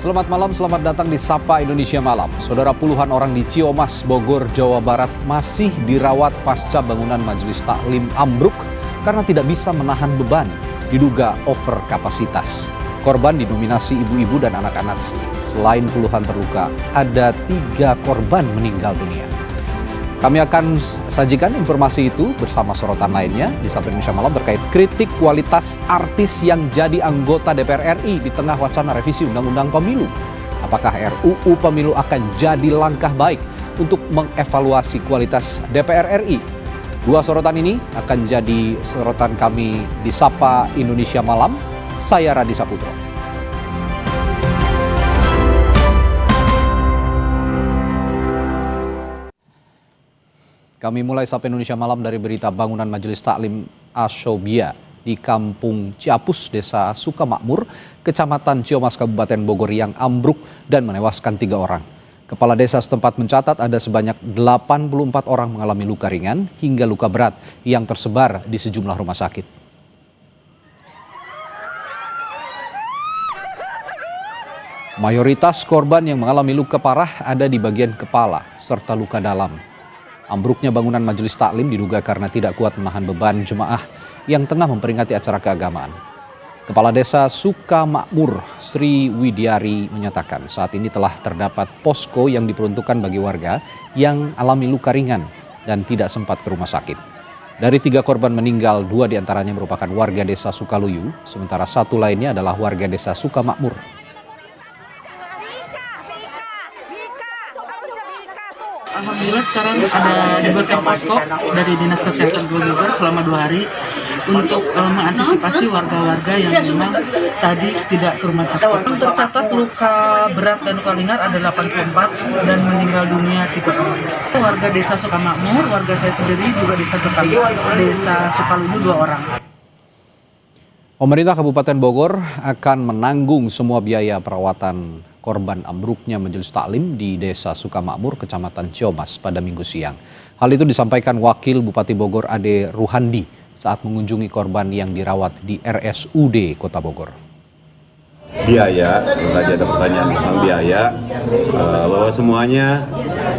Selamat malam, selamat datang di Sapa Indonesia Malam. Saudara, puluhan orang di Ciomas, Bogor, Jawa Barat masih dirawat pasca bangunan Majelis Taklim ambruk karena tidak bisa menahan beban, diduga over kapasitas. Korban didominasi ibu-ibu dan anak-anak. Selain puluhan terluka, ada 3 korban meninggal dunia. Kami akan sajikan informasi itu bersama sorotan lainnya di Sapa Indonesia Malam terkait kritik kualitas artis yang jadi anggota DPR RI di tengah wacana revisi Undang-Undang Pemilu. Apakah RUU Pemilu akan jadi langkah baik untuk mengevaluasi kualitas DPR RI? 2 sorotan ini akan jadi sorotan kami di Sapa Indonesia Malam. Saya Radi Saputro. Kami mulai Sapa Indonesia Malam dari berita bangunan Majelis Taklim Asyobia di Kampung Ciapus, Desa Sukamakmur, Kecamatan Ciomas, Kabupaten Bogor yang ambruk dan menewaskan 3 orang. Kepala desa setempat mencatat ada sebanyak 84 orang mengalami luka ringan hingga luka berat yang tersebar di sejumlah rumah sakit. Mayoritas korban yang mengalami luka parah ada di bagian kepala serta luka dalam. Ambruknya bangunan Majelis Taklim diduga karena tidak kuat menahan beban jemaah yang tengah memperingati acara keagamaan. Kepala Desa Sukamakmur, Sri Widiari, menyatakan saat ini telah terdapat posko yang diperuntukkan bagi warga yang alami luka ringan dan tidak sempat ke rumah sakit. Dari 3 korban meninggal, 2 diantaranya merupakan warga Desa Sukaluyu, sementara 1 lainnya adalah warga Desa Sukamakmur. Alhamdulillah sekarang ada dibuatkan posko dari Dinas Kesehatan Bogor selama 2 hari untuk mengantisipasi warga-warga yang memang tadi tidak ke rumah sakit. Tercatat luka berat dan luka ringan ada 84 dan meninggal dunia 3 orang. Warga Desa Sukamakmur, warga saya sendiri juga Desa Sukaluyu 2 orang. Pemerintah Kabupaten Bogor akan menanggung semua biaya perawatan korban ambruknya Majelis Taklim di Desa Sukamakmur, Kecamatan Ciomas pada Minggu siang. Hal itu disampaikan Wakil Bupati Bogor Ade Ruhandi saat mengunjungi korban yang dirawat di RSUD Kota Bogor. Biaya, tadi ada pertanyaan tentang biaya, bahwa semuanya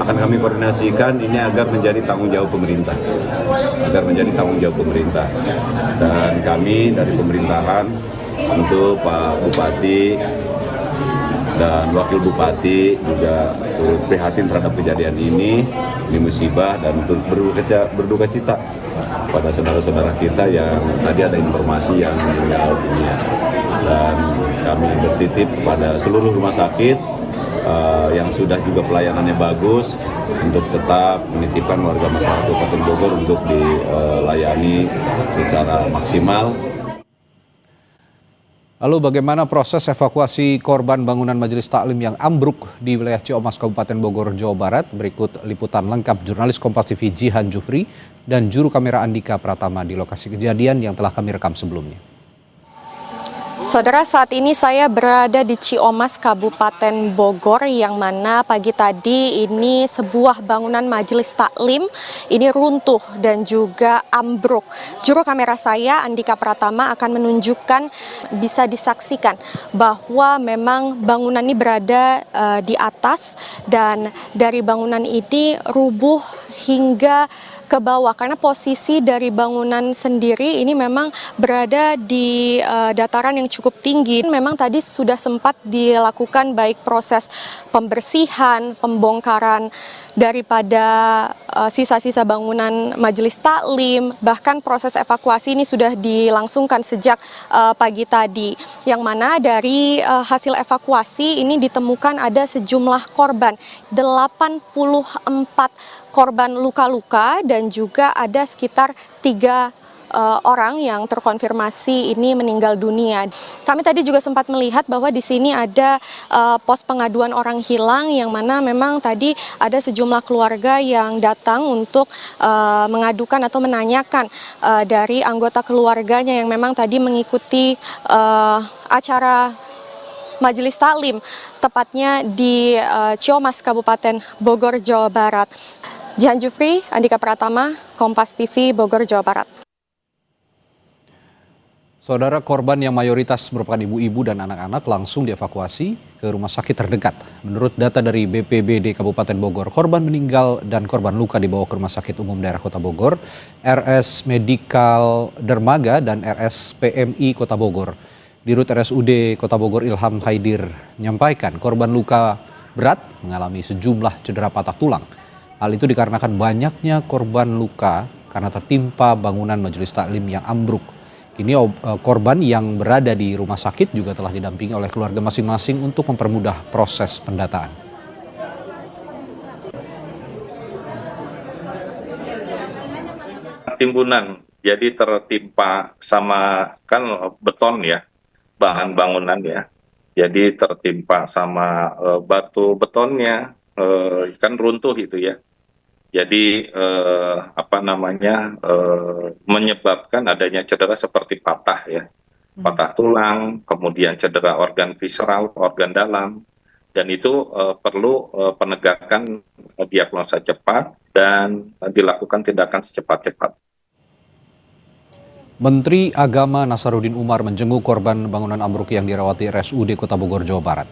akan kami koordinasikan ini agar menjadi tanggung jawab pemerintah. Dan kami dari pemerintahan untuk Pak Bupati dan Wakil Bupati juga prihatin terhadap kejadian ini musibah, dan berduka cita pada saudara-saudara kita yang tadi ada informasi yang meninggal dunia. Dan kami bertitip kepada seluruh rumah sakit yang sudah juga pelayanannya bagus untuk tetap menitipkan warga masyarakat Kabupaten Bogor untuk dilayani secara maksimal. Lalu bagaimana proses evakuasi korban bangunan Majelis Taklim yang ambruk di wilayah Ciomas, Kabupaten Bogor, Jawa Barat? Berikut liputan lengkap jurnalis Kompas TV Jihan Jufri dan juru kamera Andika Pratama di lokasi kejadian yang telah kami rekam sebelumnya. Saudara, saat ini saya berada di Ciomas, Kabupaten Bogor, yang mana pagi tadi ini sebuah bangunan Majelis Taklim ini runtuh dan juga ambruk. Juru kamera saya, Andika Pratama, akan menunjukkan, bisa disaksikan bahwa memang bangunan ini berada di atas, dan dari bangunan ini rubuh hingga ke bawah karena posisi dari bangunan sendiri ini memang berada di dataran yang cukup tinggi. Memang tadi sudah sempat dilakukan baik proses pembersihan, pembongkaran daripada sisa-sisa bangunan Majelis Taklim, bahkan proses evakuasi ini sudah dilangsungkan sejak pagi tadi, yang mana dari hasil evakuasi ini ditemukan ada sejumlah korban, 84 korban luka-luka, dan juga ada sekitar 3 orang yang terkonfirmasi ini meninggal dunia. Kami tadi juga sempat melihat bahwa di sini ada pos pengaduan orang hilang, yang mana memang tadi ada sejumlah keluarga yang datang untuk mengadukan atau menanyakan dari anggota keluarganya yang memang tadi mengikuti acara Majelis Taklim, tepatnya di Ciomas, Kabupaten Bogor, Jawa Barat. Jihan Jufri, Andika Pratama, Kompas TV, Bogor, Jawa Barat. Saudara, korban yang mayoritas merupakan ibu-ibu dan anak-anak langsung dievakuasi ke rumah sakit terdekat. Menurut data dari BPBD Kabupaten Bogor, korban meninggal dan korban luka dibawa ke Rumah Sakit Umum Daerah Kota Bogor, RS Medikal Dermaga, dan RS PMI Kota Bogor. Dirut RSUD Kota Bogor Ilham Haidir menyampaikan korban luka berat mengalami sejumlah cedera patah tulang. Hal itu dikarenakan banyaknya korban luka karena tertimpa bangunan majelis taklim yang ambruk. Kini korban yang berada di rumah sakit juga telah didampingi oleh keluarga masing-masing untuk mempermudah proses pendataan. Timbunan, jadi tertimpa sama kan beton ya, bahan bangunan ya. Jadi tertimpa sama batu betonnya, kan runtuh itu ya. Jadi menyebabkan adanya cedera seperti patah ya, patah tulang, kemudian cedera organ visceral, organ dalam, dan itu perlu penegakan diagnosa cepat dan dilakukan tindakan secepat-cepat. Menteri Agama Nasaruddin Umar menjenguk korban bangunan ambruk yang dirawat di RSUD Kota Bogor, Jawa Barat.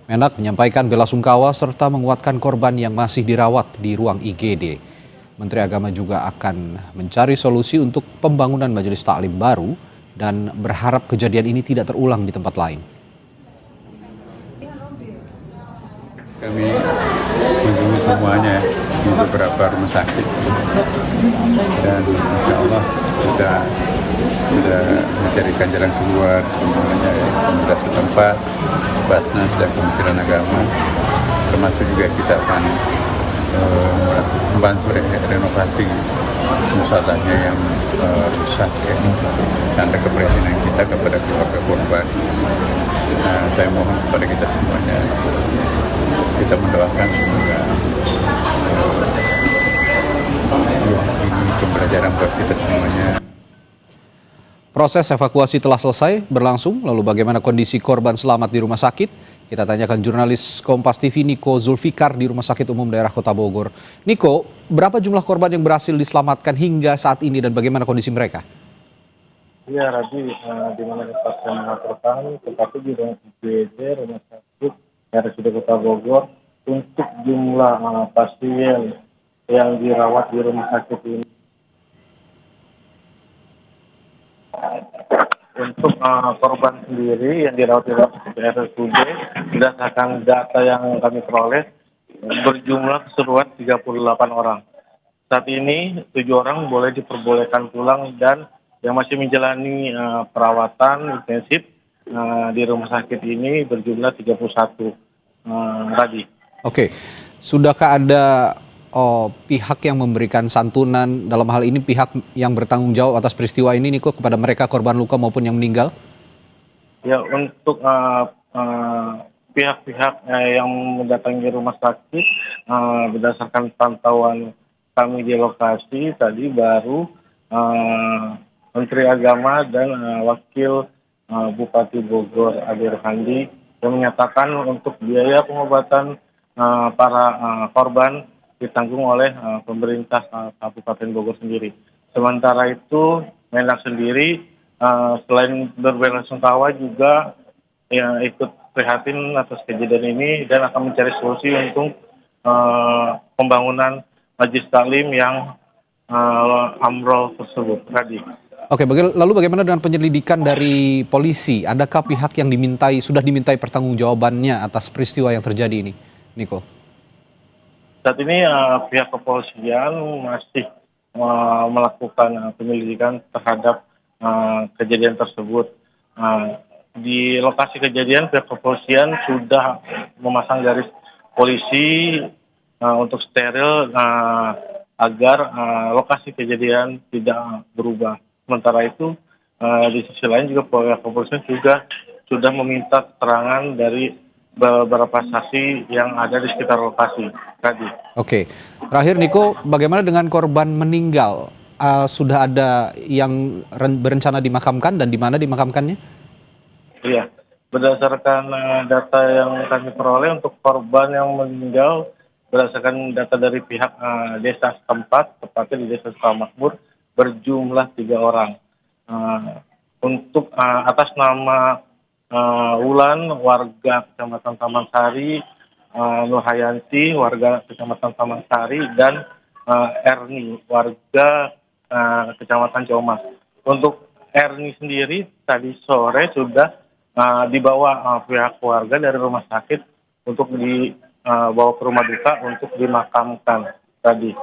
Menak menyampaikan bela sungkawa serta menguatkan korban yang masih dirawat di ruang IGD. Menteri Agama juga akan mencari solusi untuk pembangunan majelis taklim baru dan berharap kejadian ini tidak terulang di tempat lain. Kami mengunjungi semuanya di beberapa rumah sakit dan insya Allah kita sudah mencarikan jalan keluar semuanya, pemerintah setempat, Basnas dan Kementerian Agama, termasuk juga kita akan membantu renovasi musallahnya yang rusak ya, tanda keprihatinan kita kepada keluarga korban. Saya mohon kepada kita semuanya, kita mendoakan semoga ini pembelajaran buat kita semuanya. Proses evakuasi telah selesai berlangsung, lalu bagaimana kondisi korban selamat di rumah sakit? Kita tanyakan jurnalis Kompas TV Niko Zulfikar di Rumah Sakit Umum Daerah Kota Bogor. Niko, berapa jumlah korban yang berhasil diselamatkan hingga saat ini dan bagaimana kondisi mereka? Ya, Rabi, di mana pasien melaporkan, tetapi di IGD Rumah Sakit RSUD Kota Bogor untuk jumlah pasien yang dirawat di rumah sakit ini. Untuk korban sendiri yang dirawat di RSUD, berdasarkan data yang kami peroleh, berjumlah keseluruhan 38 orang. Saat ini 7 orang boleh diperbolehkan pulang dan yang masih menjalani perawatan intensif di rumah sakit ini berjumlah 31. Tadi. Oke, sudahkah ada pihak yang memberikan santunan, dalam hal ini pihak yang bertanggung jawab atas peristiwa ini, Niko, kepada mereka korban luka maupun yang meninggal? Ya, untuk pihak-pihak yang mendatangi rumah sakit, berdasarkan pantauan kami di lokasi tadi baru Menteri Agama dan Wakil Bupati Bogor Ade Rohandi yang menyatakan untuk biaya pengobatan para korban ditanggung oleh pemerintah Kabupaten Bogor sendiri. Sementara itu, Menak sendiri selain berbela-sungkawa juga ikut prihatin atas kejadian ini dan akan mencari solusi untuk pembangunan majelis taklim yang ambrol tersebut. Tadi. Oke, lalu bagaimana dengan penyelidikan dari polisi? Adakah pihak yang sudah dimintai pertanggungjawabannya atas peristiwa yang terjadi ini, Niko? Saat ini pihak kepolisian masih melakukan penyelidikan terhadap kejadian tersebut. Di lokasi kejadian pihak kepolisian sudah memasang garis polisi untuk steril agar lokasi kejadian tidak berubah. Sementara itu di sisi lain juga pihak kepolisian juga sudah meminta keterangan dari beberapa saksi yang ada di sekitar lokasi tadi. Oke, terakhir Niko, bagaimana dengan korban meninggal? Sudah ada yang berencana dimakamkan dan di mana dimakamkannya? Iya, berdasarkan data yang kami peroleh untuk korban yang meninggal, berdasarkan data dari pihak desa setempat, tepatnya di Desa Sukamakmur, berjumlah 3 orang. untuk atas nama Wulan, warga Kecamatan Taman Sari, Nurhayanti, warga Kecamatan Taman Sari, dan Erni, warga Kecamatan Ciomas. Untuk Erni sendiri tadi sore sudah dibawa pihak keluarga dari rumah sakit untuk dibawa ke rumah duka untuk dimakamkan tadi.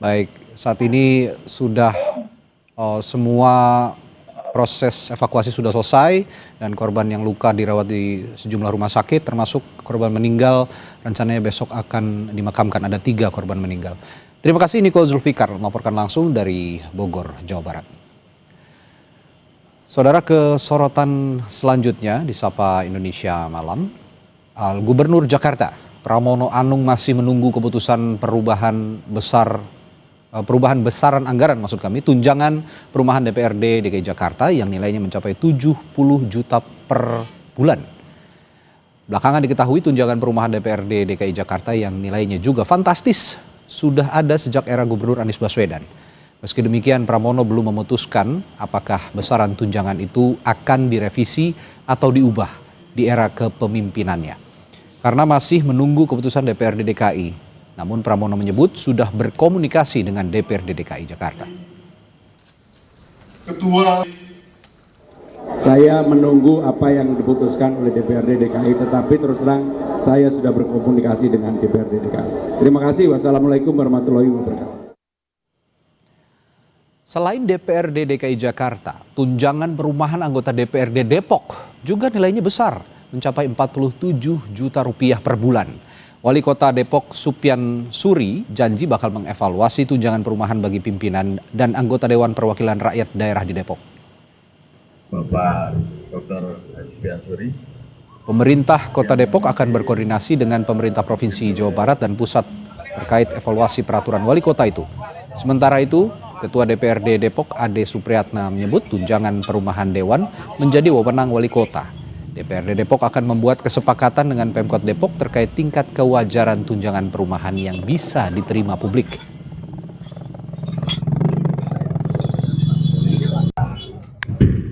Baik, saat ini sudah semua proses evakuasi sudah selesai dan korban yang luka dirawat di sejumlah rumah sakit termasuk korban meninggal rencananya besok akan dimakamkan. Ada 3 korban meninggal. Terima kasih Niko Zulfikar melaporkan langsung dari Bogor, Jawa Barat. Saudara, ke sorotan selanjutnya di Sapa Indonesia Malam. Gubernur Jakarta Pramono Anung masih menunggu keputusan perubahan besaran anggaran tunjangan perumahan DPRD DKI Jakarta yang nilainya mencapai 70 juta per bulan. Belakangan diketahui tunjangan perumahan DPRD DKI Jakarta yang nilainya juga fantastis sudah ada sejak era Gubernur Anies Baswedan. Meski demikian, Pramono belum memutuskan apakah besaran tunjangan itu akan direvisi atau diubah di era kepemimpinannya. Karena masih menunggu keputusan DPRD DKI. Namun Pramono menyebut sudah berkomunikasi dengan DPRD DKI Jakarta. Ketua, saya menunggu apa yang diputuskan oleh DPRD DKI, tetapi terus terang saya sudah berkomunikasi dengan DPRD DKI. Terima kasih. Wassalamualaikum warahmatullahi wabarakatuh. Selain DPRD DKI Jakarta, tunjangan perumahan anggota DPRD Depok juga nilainya besar, mencapai 47 juta rupiah per bulan. Wali Kota Depok Supyan Suri janji bakal mengevaluasi tunjangan perumahan bagi pimpinan dan anggota Dewan Perwakilan Rakyat Daerah di Depok. Bapak Dr. Supyan Suri. Pemerintah Kota Depok akan berkoordinasi dengan pemerintah Provinsi Jawa Barat dan pusat terkait evaluasi peraturan wali kota itu. Sementara itu, Ketua DPRD Depok Ade Supriyatna menyebut tunjangan perumahan Dewan menjadi wewenang wali kota. DPRD Depok akan membuat kesepakatan dengan Pemkot Depok terkait tingkat kewajaran tunjangan perumahan yang bisa diterima publik.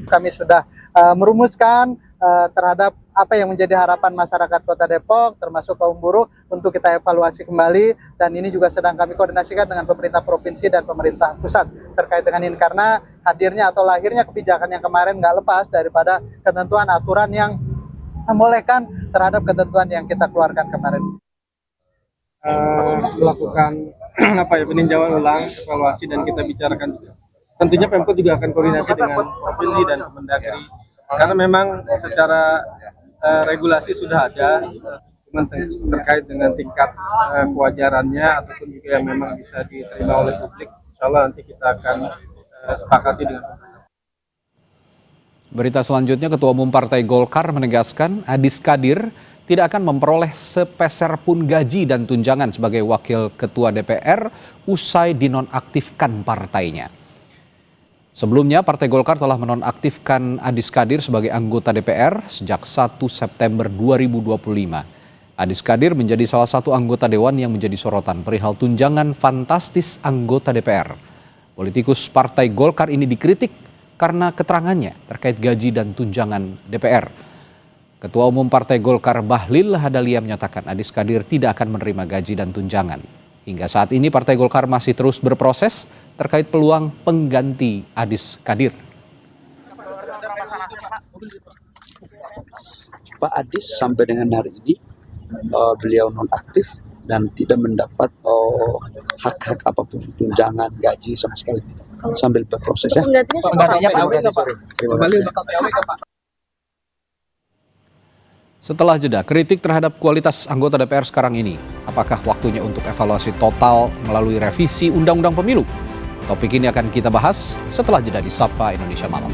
Kami sudah merumuskan terhadap apa yang menjadi harapan masyarakat Kota Depok, termasuk kaum buruh, untuk kita evaluasi kembali. Dan ini juga sedang kami koordinasikan dengan pemerintah provinsi dan pemerintah pusat terkait dengan ini. Karena hadirnya atau lahirnya kebijakan yang kemarin nggak lepas daripada ketentuan aturan yang membolehkan terhadap ketentuan yang kita keluarkan kemarin. Melakukan peninjauan ulang, evaluasi, dan kita bicarakan juga. Tentunya Pemkot juga akan koordinasi dengan provinsi dan Kemendagri. Karena memang secara regulasi sudah ada, terkait dengan tingkat kewajarannya ataupun juga yang memang bisa diterima oleh publik. Insya Allah nanti kita akan sepakati dengan pemerintah. Berita selanjutnya, Ketua Umum Partai Golkar menegaskan Adis Kadir tidak akan memperoleh sepeser pun gaji dan tunjangan sebagai Wakil Ketua DPR usai dinonaktifkan partainya. Sebelumnya, Partai Golkar telah menonaktifkan Adis Kadir sebagai anggota DPR sejak 1 September 2025. Adis Kadir menjadi salah satu anggota dewan yang menjadi sorotan perihal tunjangan fantastis anggota DPR. Politikus Partai Golkar ini dikritik karena keterangannya terkait gaji dan tunjangan DPR. Ketua Umum Partai Golkar Bahlil Lahadalia menyatakan Adis Kadir tidak akan menerima gaji dan tunjangan. Hingga saat ini Partai Golkar masih terus berproses terkait peluang pengganti Adis Kadir. Pak Adis sampai dengan hari ini beliau nonaktif dan tidak mendapat hak-hak apapun, tunjangan, gaji sama sekali sambil berproses ya. Setelah jeda, kritik terhadap kualitas anggota DPR sekarang ini, apakah waktunya untuk evaluasi total melalui revisi Undang-Undang Pemilu? Topik ini akan kita bahas setelah jeda di Sapa Indonesia Malam.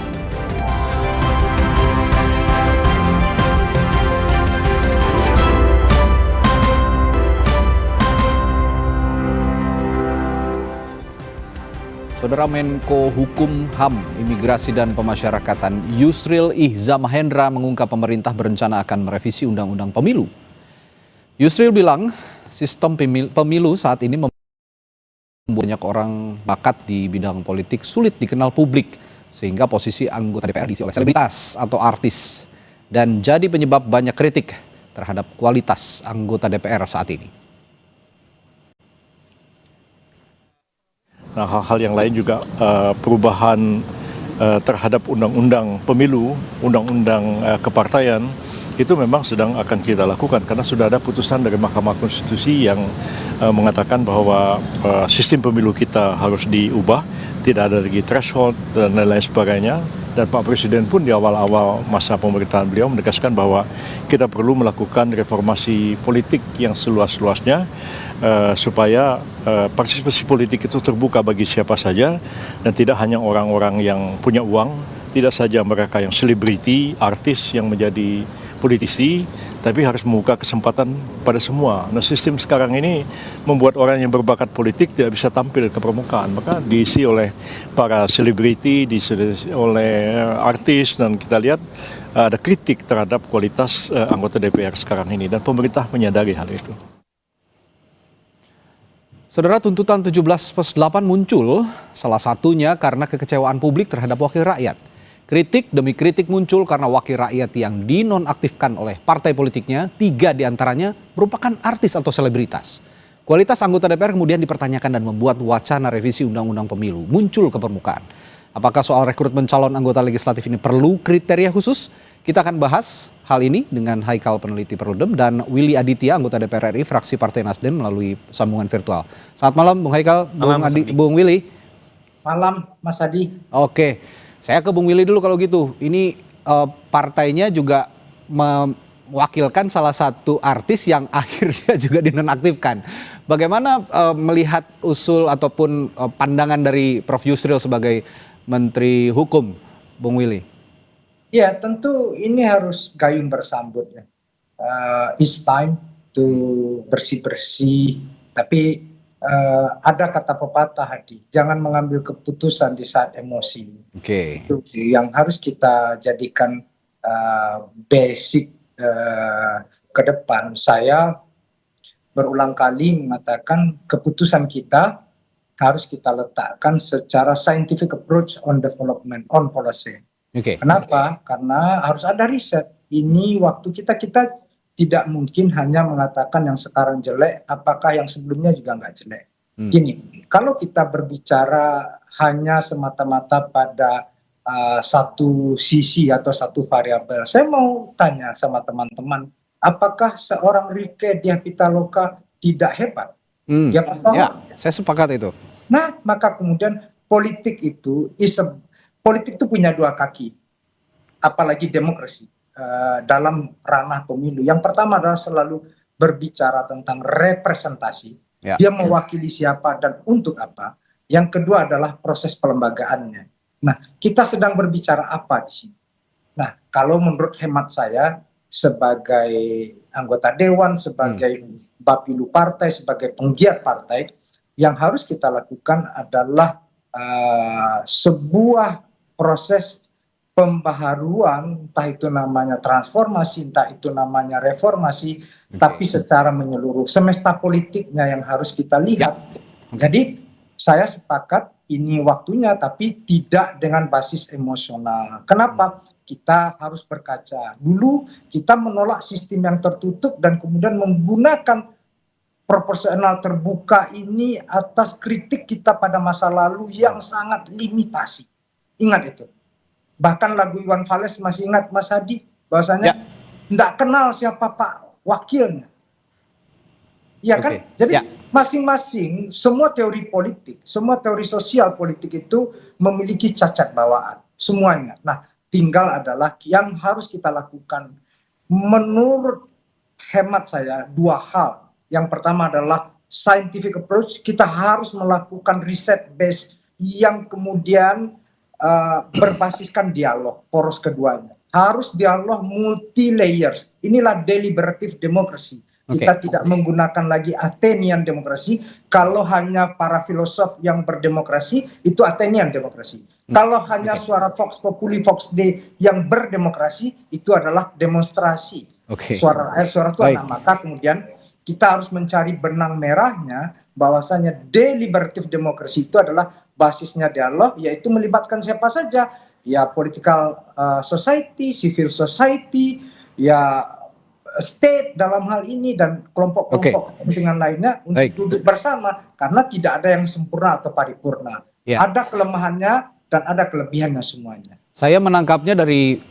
Saudara Menko Hukum HAM, Imigrasi dan Pemasyarakatan Yusril Ihza Mahendra mengungkap pemerintah berencana akan merevisi Undang-Undang Pemilu. Yusril bilang sistem pemilu saat ini banyak orang bakat di bidang politik sulit dikenal publik sehingga posisi anggota DPR diisi oleh selebritas atau artis dan jadi penyebab banyak kritik terhadap kualitas anggota DPR saat ini. Nah, hal-hal yang lain juga perubahan terhadap undang-undang pemilu, undang-undang kepartaian itu memang sedang akan kita lakukan karena sudah ada putusan dari Mahkamah Konstitusi yang mengatakan bahwa sistem pemilu kita harus diubah, tidak ada lagi threshold dan lain-lain sebagainya. Dan Pak Presiden pun di awal-awal masa pemerintahan beliau menegaskan bahwa kita perlu melakukan reformasi politik yang seluas-luasnya supaya partisipasi politik itu terbuka bagi siapa saja dan tidak hanya orang-orang yang punya uang, tidak saja mereka yang selebriti, artis yang menjadi politisi, tapi harus membuka kesempatan pada semua. Nah, sistem sekarang ini membuat orang yang berbakat politik tidak bisa tampil ke permukaan, maka diisi oleh para selebriti, diisi oleh artis, dan kita lihat ada kritik terhadap kualitas anggota DPR sekarang ini, dan pemerintah menyadari hal itu. Saudara, tuntutan 17+8 muncul, salah satunya karena kekecewaan publik terhadap wakil rakyat. Kritik demi kritik muncul karena wakil rakyat yang dinonaktifkan oleh partai politiknya, 3 diantaranya merupakan artis atau selebritas. Kualitas anggota DPR kemudian dipertanyakan dan membuat wacana revisi Undang-Undang Pemilu muncul ke permukaan. Apakah soal rekrutmen calon anggota legislatif ini perlu kriteria khusus? Kita akan bahas hal ini dengan Haikal, peneliti Perludem, dan Willy Aditya, anggota DPR RI fraksi Partai Nasdem melalui sambungan virtual. Selamat malam Bung Haikal, Bung Willy. Malam Mas Adi. Oke. Saya ke Bung Willy dulu kalau gitu. Ini partainya juga mewakilkan salah satu artis yang akhirnya juga dinonaktifkan. Bagaimana melihat usul ataupun pandangan dari Prof. Yusril sebagai Menteri Hukum, Bung Willy? Ya, tentu ini harus gayung bersambut ya. It's time to bersih-bersih, tapi ada kata pepatah, Hadi, jangan mengambil keputusan di saat emosi. Oke. Itu yang harus kita jadikan basic ke depan. Saya berulang kali mengatakan keputusan kita harus kita letakkan secara scientific approach on development, on policy. Kenapa? Karena harus ada riset. Ini waktu kita tidak mungkin hanya mengatakan yang sekarang jelek, apakah yang sebelumnya juga nggak jelek. Gini, kalau kita berbicara hanya semata-mata pada satu sisi atau satu variabel, saya mau tanya sama teman-teman, apakah seorang Rieke Diah Pitaloka tidak hebat? Ya, saya sepakat itu. Nah, maka kemudian politik itu punya 2 kaki, apalagi demokrasi. Dalam ranah pemilu, yang pertama adalah selalu berbicara tentang representasi, dia mewakili siapa dan untuk apa. Yang kedua adalah proses pelembagaannya. Nah, kita sedang berbicara apa di sini? Nah, kalau menurut hemat saya sebagai anggota dewan, sebagai bapilu partai, sebagai penggiat partai, yang harus kita lakukan adalah sebuah proses pembaharuan, entah itu namanya transformasi, entah itu namanya reformasi, tapi secara menyeluruh. Semesta politiknya yang harus kita lihat. Jadi saya sepakat ini waktunya, tapi tidak dengan basis emosional. Kenapa? Kita harus berkaca. Dulu kita menolak sistem yang tertutup dan kemudian menggunakan proporsional terbuka ini atas kritik kita pada masa lalu yang sangat limitasi. Ingat itu. Bahkan lagu Iwan Fals masih ingat Mas Hadi, bahwasanya tidak kenal siapa Pak wakilnya. Ya kan? Jadi masing-masing, semua teori politik, semua teori sosial politik itu memiliki cacat bawaan. Semuanya. Nah, tinggal adalah yang harus kita lakukan. Menurut hemat saya, 2 hal. Yang pertama adalah scientific approach. Kita harus melakukan riset base yang kemudian berbasiskan dialog, poros keduanya. Harus dialog multi layers. Inilah deliberative democracy. Kita tidak menggunakan lagi Athenian demokrasi. Kalau hanya para filosof yang berdemokrasi, itu Athenian demokrasi. Kalau hanya suara Vox Populi, Vox Dei yang berdemokrasi, itu adalah demonstrasi. Suara Tuhan. Nah, maka kemudian kita harus mencari benang merahnya, bahwasanya deliberative demokrasi itu adalah basisnya dialog, yaitu melibatkan siapa saja, ya political society, civil society, ya state dalam hal ini, dan kelompok-kelompok kepentingan lainnya untuk duduk bersama, karena tidak ada yang sempurna atau paripurna. Ada kelemahannya dan ada kelebihannya semuanya. Saya menangkapnya dari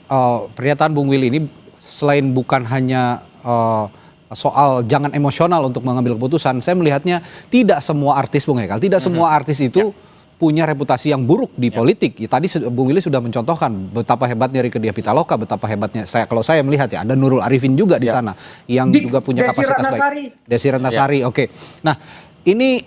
pernyataan Bung Willy ini, selain bukan hanya soal jangan emosional untuk mengambil keputusan, saya melihatnya tidak semua artis, Bung Hekal, tidak semua artis itu punya reputasi yang buruk di politik. Tadi Bung Willy sudah mencontohkan betapa hebatnya Rieke Diah Pitaloka, betapa hebatnya kalau saya melihat ya, ada Nurul Arifin juga di sana yang juga punya kapasitas baik. Desi Ratnasari. Oke. Nah, ini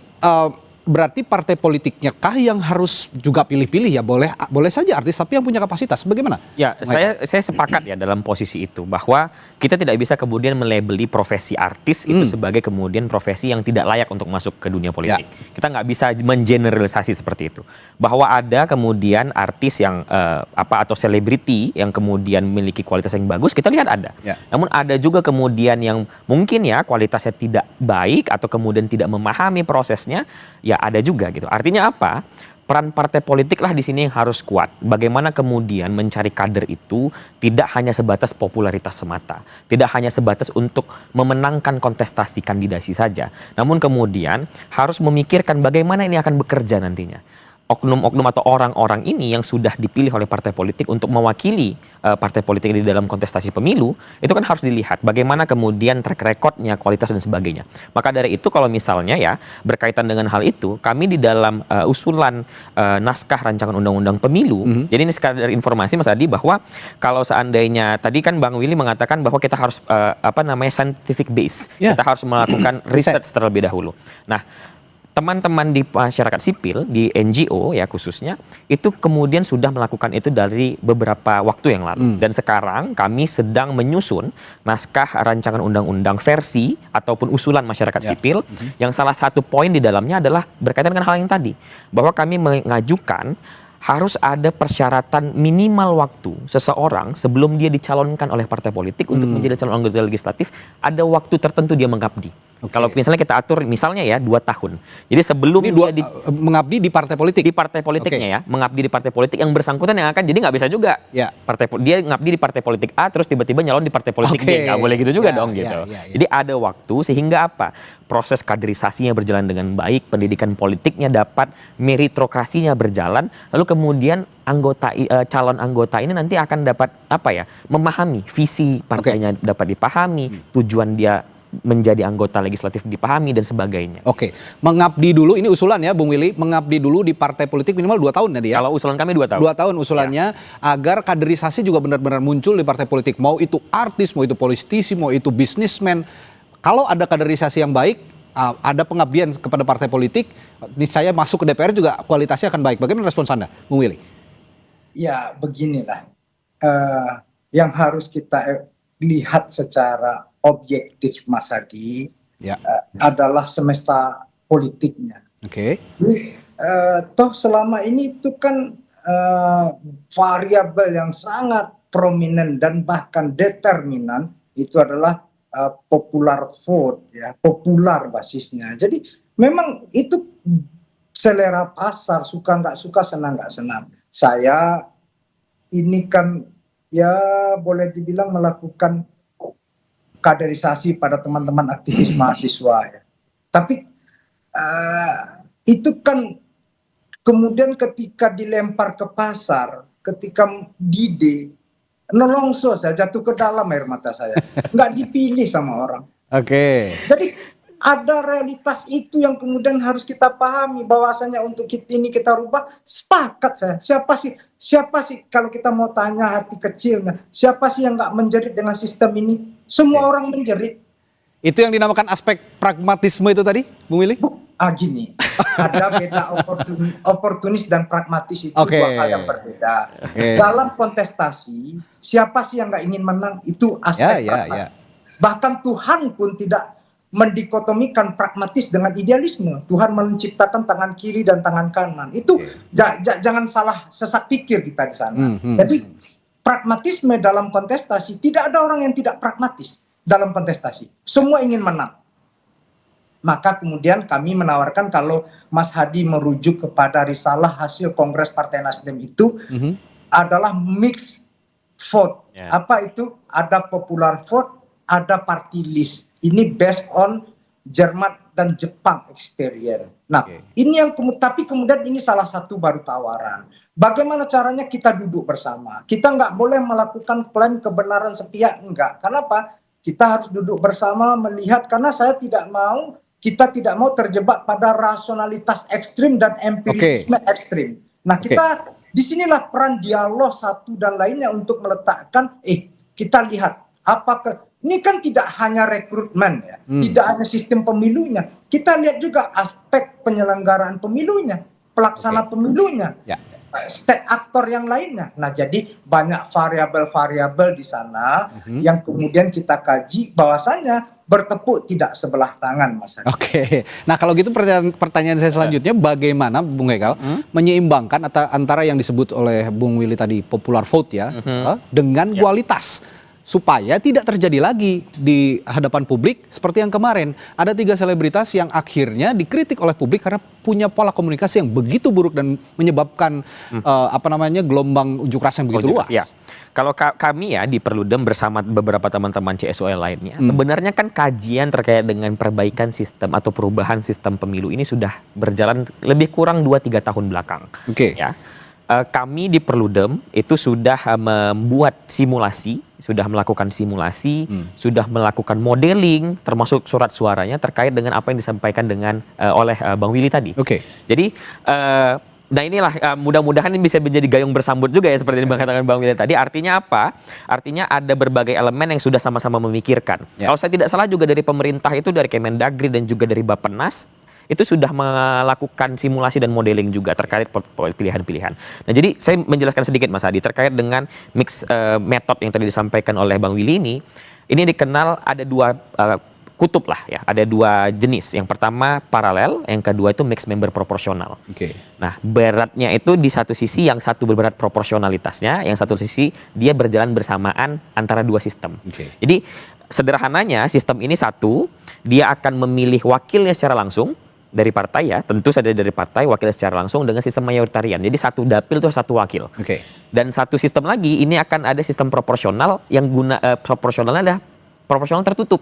berarti partai politiknya kah yang harus juga pilih-pilih ya? Boleh saja artis, tapi yang punya kapasitas. Bagaimana? Ya, saya sepakat ya dalam posisi itu, bahwa kita tidak bisa kemudian melabeli profesi artis itu sebagai kemudian profesi yang tidak layak untuk masuk ke dunia politik. Kita nggak bisa mengeneralisasi seperti itu. Bahwa ada kemudian artis yang atau selebriti yang kemudian memiliki kualitas yang bagus, kita lihat ada. Namun ada juga kemudian yang mungkin ya kualitasnya tidak baik atau kemudian tidak memahami prosesnya, ya ada juga gitu. Artinya apa? Peran partai politik lah di sini yang harus kuat. Bagaimana kemudian mencari kader itu tidak hanya sebatas popularitas semata, tidak hanya sebatas untuk memenangkan kontestasi kandidasi saja, namun kemudian harus memikirkan bagaimana ini akan bekerja nantinya. Oknum-oknum atau orang-orang ini yang sudah dipilih oleh partai politik untuk mewakili partai politik di dalam kontestasi pemilu, itu kan harus dilihat bagaimana kemudian track recordnya, kualitas dan sebagainya. Maka dari itu kalau misalnya ya berkaitan dengan hal itu, kami di dalam usulan naskah rancangan undang-undang pemilu, jadi ini sekadar informasi Mas Adi, bahwa kalau seandainya tadi kan Bang Willy mengatakan bahwa kita harus scientific base, kita harus melakukan research terlebih dahulu. Nah, teman-teman di masyarakat sipil, di NGO ya khususnya, itu kemudian sudah melakukan itu dari beberapa waktu yang lalu. Dan sekarang kami sedang menyusun naskah rancangan undang-undang versi ataupun usulan masyarakat sipil, yang salah satu poin di dalamnya adalah berkaitan dengan hal yang tadi, bahwa kami mengajukan harus ada persyaratan minimal waktu seseorang sebelum dia dicalonkan oleh partai politik untuk menjadi calon anggota legislatif, ada waktu tertentu dia mengabdi. Kalau misalnya kita atur misalnya ya 2 tahun. Jadi sebelum dia mengabdi di partai politik. Di partai politiknya ya, mengabdi di partai politik yang bersangkutan yang akan, jadi nggak bisa juga. Dia ngabdi di partai politik A terus tiba-tiba nyalon di partai politik B, nggak boleh gitu juga dong gitu. Jadi ada waktu sehingga apa? Proses kaderisasinya berjalan dengan baik, pendidikan politiknya dapat, meritokrasinya berjalan, lalu kemudian calon anggota ini nanti akan dapat memahami visi partainya, dapat dipahami, tujuan dia menjadi anggota legislatif dipahami dan sebagainya. Mengabdi dulu, ini usulan ya Bung Willy, mengabdi dulu di partai politik minimal 2 tahun tadi ya. Kalau usulan kami 2 tahun. 2 tahun usulannya, agar kaderisasi juga benar-benar muncul di partai politik. Mau itu artis, mau itu politisi, mau itu bisnismen. Kalau ada kaderisasi yang baik, ada pengabdian kepada partai politik, niscaya masuk ke DPR juga kualitasnya akan baik. Bagaimana respons Anda, Bung Willy? Ya beginilah, yang harus kita lihat secara objektif Mas Adi adalah semesta politiknya. Toh selama ini itu kan variabel yang sangat prominent dan bahkan determinan itu adalah popular vote ya, popular basisnya. Jadi memang itu selera pasar, suka nggak suka, senang nggak senang. Saya ini kan ya boleh dibilang melakukan kaderisasi pada teman-teman aktivis mahasiswa ya. Tapi itu kan kemudian ketika dilempar ke pasar, ketika dide, nolongso saya jatuh ke dalam air mata saya, nggak dipilih sama orang. Jadi ada realitas itu yang kemudian harus kita pahami, bahwasanya untuk ini kita rubah. Sepakat saya. Siapa sih kalau kita mau tanya hati kecilnya, siapa sih yang nggak menjerit dengan sistem ini? Semua orang menjerit. Itu yang dinamakan aspek pragmatisme itu tadi, Bung Willy? Gini, ada beda oportunis dan pragmatis, itu dua hal yang berbeda. Dalam kontestasi, siapa sih yang nggak ingin menang? Itu aspek pragmatis. Bahkan Tuhan pun tidak mendikotomikan pragmatis dengan idealisme. Tuhan menciptakan tangan kiri dan tangan kanan. Itu jangan salah sesat pikir kita di sana. Jadi pragmatisme dalam kontestasi, tidak ada orang yang tidak pragmatis dalam kontestasi. Semua ingin menang. Maka kemudian kami menawarkan kalau Mas Hadi merujuk kepada risalah hasil Kongres Partai Nasdem itu adalah mix vote. Apa itu? Ada popular vote, ada party list. Ini based on Jerman dan Jepang experience. Nah, ini yang tapi kemudian ini salah satu baru tawaran. Bagaimana caranya kita duduk bersama? Kita nggak boleh melakukan klaim kebenaran sepihak, enggak. Kenapa? Kita harus duduk bersama melihat, karena kita tidak mau terjebak pada rasionalitas ekstrim dan empirisme ekstrim. Nah, kita disinilah peran dialog satu dan lainnya untuk meletakkan, kita lihat apakah ini kan tidak hanya rekrutmen ya, tidak hanya sistem pemilunya. Kita lihat juga aspek penyelenggaraan pemilunya, pelaksana pemilunya, state aktor yang lainnya. Nah, jadi banyak variabel-variabel di sana yang kemudian kita kaji, bahwasanya bertepuk tidak sebelah tangan, Mas Hadi. Nah kalau gitu pertanyaan saya selanjutnya, bagaimana Bung Hekal menyeimbangkan antara yang disebut oleh Bung Willy tadi popular vote ya, dengan kualitas, supaya tidak terjadi lagi di hadapan publik seperti yang kemarin ada 3 selebritas yang akhirnya dikritik oleh publik karena punya pola komunikasi yang begitu buruk dan menyebabkan gelombang unjuk rasa yang begitu luas. Kalau kami ya di Perludem bersama beberapa teman-teman CSOL lainnya, sebenarnya kan kajian terkait dengan perbaikan sistem atau perubahan sistem pemilu ini sudah berjalan lebih kurang 2-3 tahun belakang. Ya. Kami di Perludem itu sudah membuat simulasi, sudah melakukan simulasi, sudah melakukan modeling, termasuk surat suaranya terkait dengan apa yang disampaikan oleh Bang Willy tadi. Jadi nah inilah mudah-mudahan ini bisa menjadi gayung bersambut juga ya seperti yang dikatakan Bang Willy tadi. Artinya apa? Artinya ada berbagai elemen yang sudah sama-sama memikirkan. Kalau saya tidak salah juga dari pemerintah itu, dari Kemendagri dan juga dari Bappenas itu sudah melakukan simulasi dan modeling juga terkait pilihan-pilihan. Nah, jadi saya menjelaskan sedikit Mas Hadi terkait dengan mix metode yang tadi disampaikan oleh Bang Willy ini dikenal ada 2 kutub lah ya, ada 2 jenis. Yang pertama paralel, yang kedua itu mixed member proporsional. Nah, beratnya itu di satu sisi, yang satu berberat proporsionalitasnya, yang satu sisi dia berjalan bersamaan antara 2 sistem. Jadi sederhananya sistem ini satu, dia akan memilih wakilnya secara langsung dari partai ya, tentu saja dari partai wakilnya secara langsung dengan sistem mayoritarian. Jadi satu dapil itu 1 wakil. Dan satu sistem lagi ini akan ada sistem proporsional yang proporsionalnya adalah proporsional tertutup.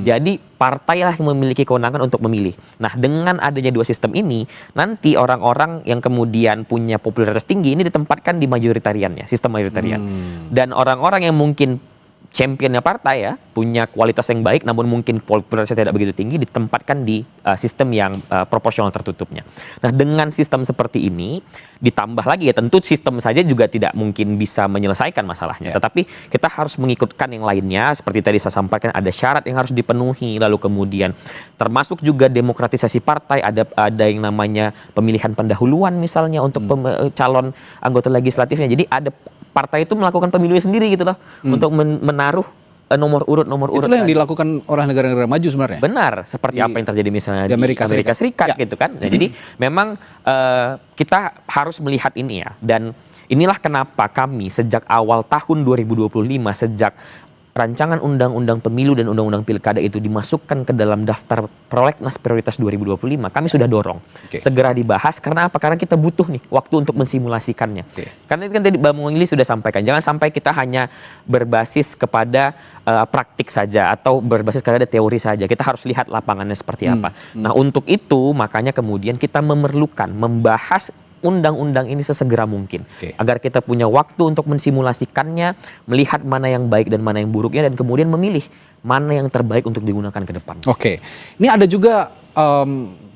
Jadi partai lah yang memiliki kewenangan untuk memilih. Nah, dengan adanya 2 sistem ini, nanti orang-orang yang kemudian punya popularitas tinggi ini ditempatkan di mayoritariannya, sistem mayoritarian. Dan orang-orang yang mungkin championnya partai ya, punya kualitas yang baik namun mungkin popularitasnya tidak begitu tinggi, ditempatkan di sistem yang proporsional tertutupnya. Nah, dengan sistem seperti ini ditambah lagi ya, tentu sistem saja juga tidak mungkin bisa menyelesaikan masalahnya, tetapi kita harus mengikutkan yang lainnya. Seperti tadi saya sampaikan, ada syarat yang harus dipenuhi, lalu kemudian termasuk juga demokratisasi partai, ada yang namanya pemilihan pendahuluan misalnya untuk calon anggota legislatifnya. Jadi ada partai itu melakukan pemilu sendiri gitu loh, untuk menaruh nomor urut. Itulah yang dilakukan oleh negara-negara maju sebenarnya. Benar, seperti apa yang terjadi misalnya di Amerika Serikat gitu kan. Nah, jadi memang kita harus melihat ini ya, dan inilah kenapa kami sejak awal tahun 2025, sejak rancangan undang-undang pemilu dan undang-undang pilkada itu dimasukkan ke dalam daftar prolegnas prioritas 2025, kami sudah dorong segera dibahas. Karena apa? Karena kita butuh nih waktu untuk mensimulasikannya. Karena itu kan tadi Bang Willy sudah sampaikan, jangan sampai kita hanya berbasis kepada praktik saja atau berbasis kepada teori saja. Kita harus lihat lapangannya seperti apa. Nah, untuk itu makanya kemudian kita memerlukan membahas undang-undang ini sesegera mungkin, agar kita punya waktu untuk mensimulasikannya, melihat mana yang baik dan mana yang buruknya, dan kemudian memilih mana yang terbaik untuk digunakan ke depan. Ini ada juga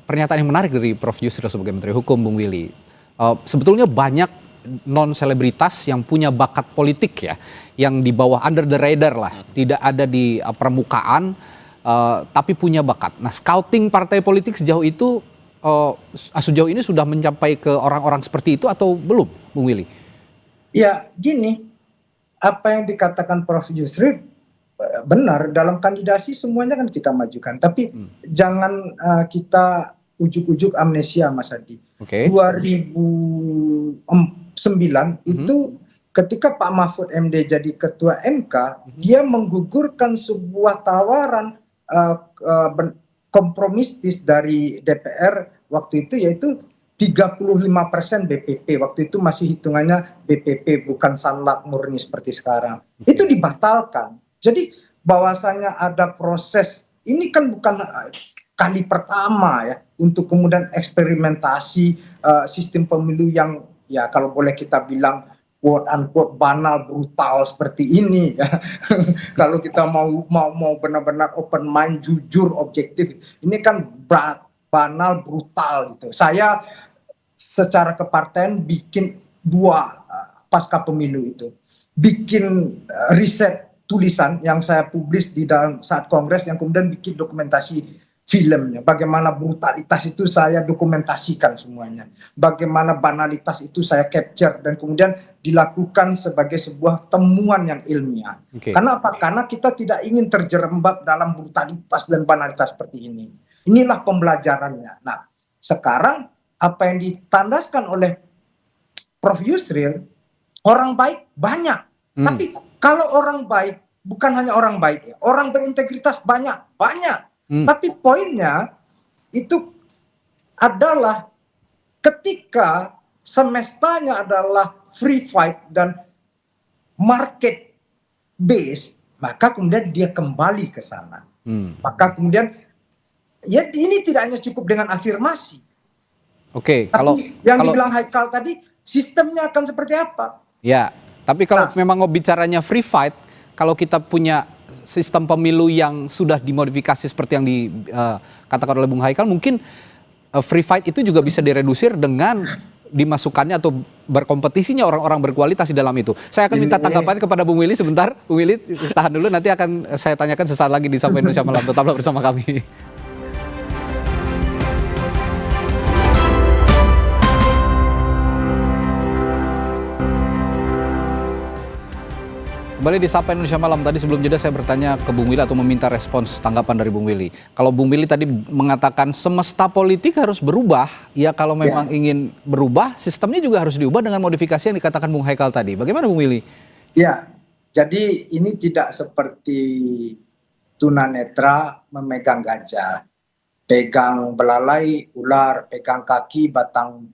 pernyataan yang menarik dari Prof. Yusril sebagai Menteri Hukum, Bung Willy. Sebetulnya banyak non-selebritas yang punya bakat politik ya, yang di bawah under the radar lah, tidak ada di permukaan, tapi punya bakat. Nah, scouting partai politik sejauh itu sejauh ini sudah mencapai ke orang-orang seperti itu atau belum, Bung Willy? Ya, gini, apa yang dikatakan Prof. Yusril benar, dalam kandidasi semuanya kan kita majukan, tapi jangan kita ujuk-ujuk amnesia, Mas Hadi. 2009 itu ketika Pak Mahfud MD jadi ketua MK, dia menggugurkan sebuah tawaran kompromistis dari DPR waktu itu yaitu 35% BPP. Waktu itu masih hitungannya BPP, bukan Sanlak murni seperti sekarang. Itu dibatalkan. Jadi bahwasanya ada proses, ini kan bukan kali pertama ya untuk kemudian eksperimentasi sistem pemilu yang ya kalau boleh kita bilang quote unquote banal, brutal seperti ini ya. Kalau kita mau benar-benar open mind, jujur, objektif, ini kan banal, brutal gitu. Saya secara kepartaian bikin 2 pasca pemilu itu, bikin riset tulisan yang saya publis di dalam saat kongres, yang kemudian bikin dokumentasi filmnya. Bagaimana brutalitas itu saya dokumentasikan semuanya. Bagaimana banalitas itu saya capture dan kemudian dilakukan sebagai sebuah temuan yang ilmiah. Karena apa? Karena kita tidak ingin terjerembab dalam brutalitas dan banalitas seperti ini. Inilah pembelajarannya. Nah, sekarang apa yang ditandaskan oleh Prof. Yusril, orang baik banyak. Tapi kalau orang baik, bukan hanya orang baik, ya, orang berintegritas banyak. Tapi poinnya itu adalah ketika semestanya adalah free fight dan market base, maka kemudian dia kembali ke sana. Maka kemudian ya ini tidak hanya cukup dengan afirmasi. Oke, tapi yang dibilang Haikal tadi, sistemnya akan seperti apa? Ya, tapi kalau memang bicaranya free fight, kalau kita punya sistem pemilu yang sudah dimodifikasi seperti yang dikatakan oleh Bung Haikal, mungkin free fight itu juga bisa diredusir dengan dimasukkannya atau berkompetisinya orang-orang berkualitas di dalam itu. Saya akan minta tanggapan kepada Bung Willy sebentar. Bung Willy, tahan dulu, nanti akan saya tanyakan sesaat lagi di Sapa Indonesia Malam. Tetaplah bersama kami. Kembali di Sapa Indonesia Malam. Tadi sebelum jeda saya bertanya ke Bung Willy atau meminta respons tanggapan dari Bung Willy. Kalau Bung Willy tadi mengatakan semesta politik harus berubah, ya kalau memang ingin berubah, sistemnya juga harus diubah dengan modifikasi yang dikatakan Bung Haikal tadi. Bagaimana Bung Willy? Ya, jadi ini tidak seperti tunanetra memegang gajah, pegang belalai, ular, pegang kaki, batang